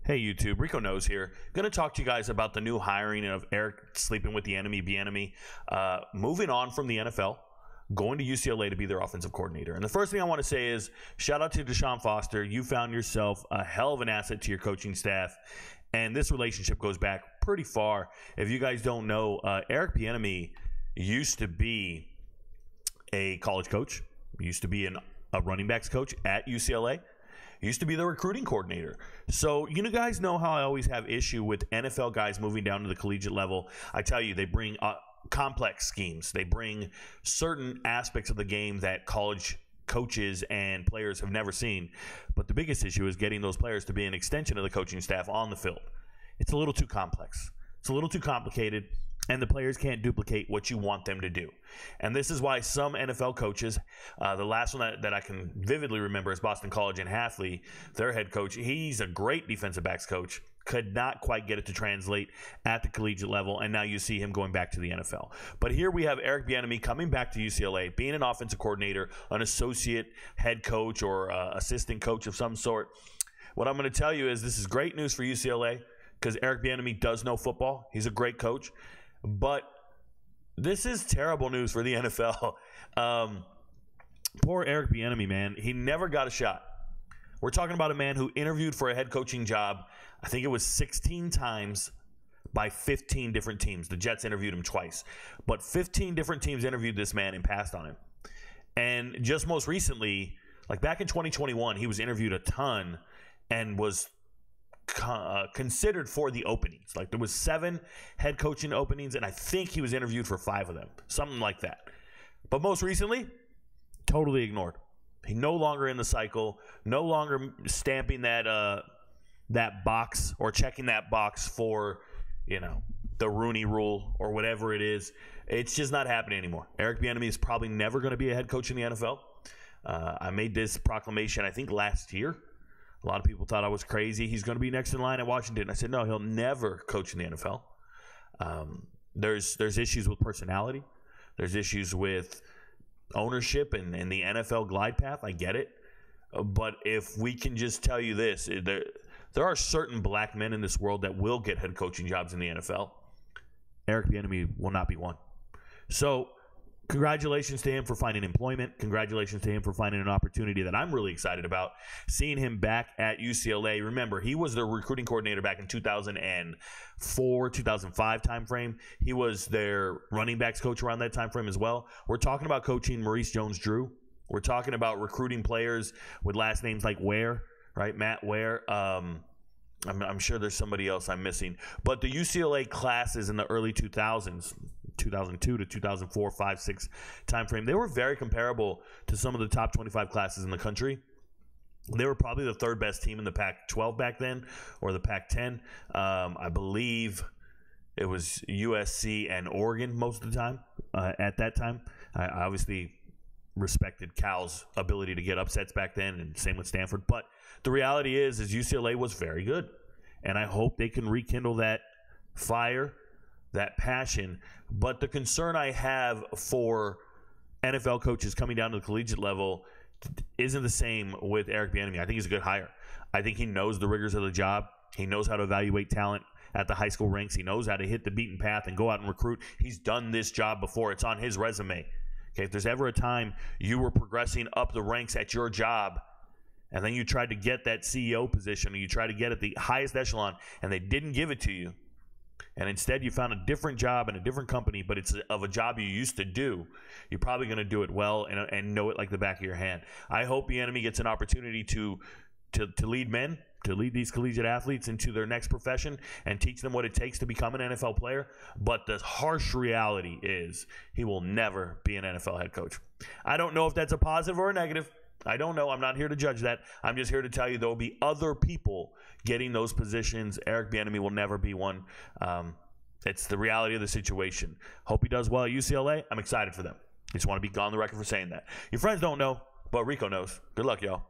Hey YouTube, RicoKnows here. Going to talk to you guys about the new hiring of Eric sleeping with the enemy, Bieniemy, moving on from the NFL, going to UCLA to be their offensive coordinator. And the first thing I want to say is shout out to Deshaun Foster. You found yourself a hell of an asset to your coaching staff, and this relationship goes back pretty far. If you guys don't know, Eric Bieniemy used to be a college coach, used to be a running backs coach at UCLA. Used to be the recruiting coordinator. So you guys know how I always have issue with NFL guys moving down to the collegiate level. I tell you, they bring complex schemes. They bring certain aspects of the game that college coaches and players have never seen. But the biggest issue is getting those players to be an extension of the coaching staff on the field. It's a little too complex. It's a little too complicated, and the players can't duplicate what you want them to do. And this is why some NFL coaches, the last one that I can vividly remember is Boston College and Halfley, their head coach. He's a great defensive backs coach, could not quite get it to translate at the collegiate level, and now you see him going back to the NFL. But here we have Eric Bieniemy coming back to UCLA, being an offensive coordinator, an associate head coach or assistant coach of some sort. What I'm going to tell you is this is great news for UCLA because Eric Bieniemy does know football. He's a great coach. But this is terrible news for the NFL. Poor Eric Bieniemy, man. He never got a shot. We're talking about a man who interviewed for a head coaching job, I think it was 16 times by 15 different teams. The Jets interviewed him twice. But 15 different teams interviewed this man and passed on him. And just most recently, like back in 2021, he was interviewed a ton and was considered for the openings. Like there was 7 head coaching openings, and I think he was interviewed for 5 of them, something like that. But most recently, totally ignored. He no longer in the cycle, no longer stamping that box or checking that box for the Rooney Rule or whatever it is. It's just not happening anymore. Eric Bieniemy is probably never going to be a head coach in the NFL. I made this proclamation I think last year. A lot of people thought I was crazy. He's going to be next in line at Washington. I said, no, he'll never coach in the NFL. There's issues with personality. There's issues with ownership and the NFL glide path. I get it. But if we can just tell you this, there are certain black men in this world that will get head coaching jobs in the NFL. Eric Bieniemy will not be one. So congratulations to him for finding employment. Congratulations to him for finding an opportunity that I'm really excited about. Seeing him back at UCLA. Remember, he was their recruiting coordinator back in 2004, 2005 timeframe. He was their running backs coach around that timeframe as well. We're talking about coaching Maurice Jones-Drew. We're talking about recruiting players with last names like Ware, right? Matt Ware. I'm sure there's somebody else I'm missing. But the UCLA classes in the early 2000s, 2002 to 2004, 5, 6 timeframe, they were very comparable to some of the top 25 classes in the country. They were probably the 3rd best team in the Pac-12 back then, or the Pac-10. I believe it was USC and Oregon most of the time at that time. I obviously respected Cal's ability to get upsets back then, and same with Stanford. But the reality is UCLA was very good, and I hope they can rekindle that fire, that passion. But the concern I have for NFL coaches coming down to the collegiate level isn't the same with Eric Bieniemy. I think he's a good hire. I think he knows the rigors of the job. He knows how to evaluate talent at the high school ranks. He knows how to hit the beaten path and go out and recruit. He's done this job before. It's on his resume. Okay, if there's ever a time you were progressing up the ranks at your job and then you tried to get that CEO position or you tried to get at the highest echelon and they didn't give it to you, and instead you found a different job in a different company, but it's of a job you used to do, you're probably going to do it well and know it like the back of your hand. I hope Bieniemy gets an opportunity to lead men, to lead these collegiate athletes into their next profession and teach them what it takes to become an NFL player. But the harsh reality is he will never be an NFL head coach. I don't know if that's a positive or a negative. I don't know. I'm not here to judge that. I'm just here to tell you there will be other people getting those positions. Eric Bieniemy will never be one. It's the reality of the situation. Hope he does well at UCLA. I'm excited for them. I just want to be on the record for saying that. Your friends don't know, but Rico knows. Good luck, y'all.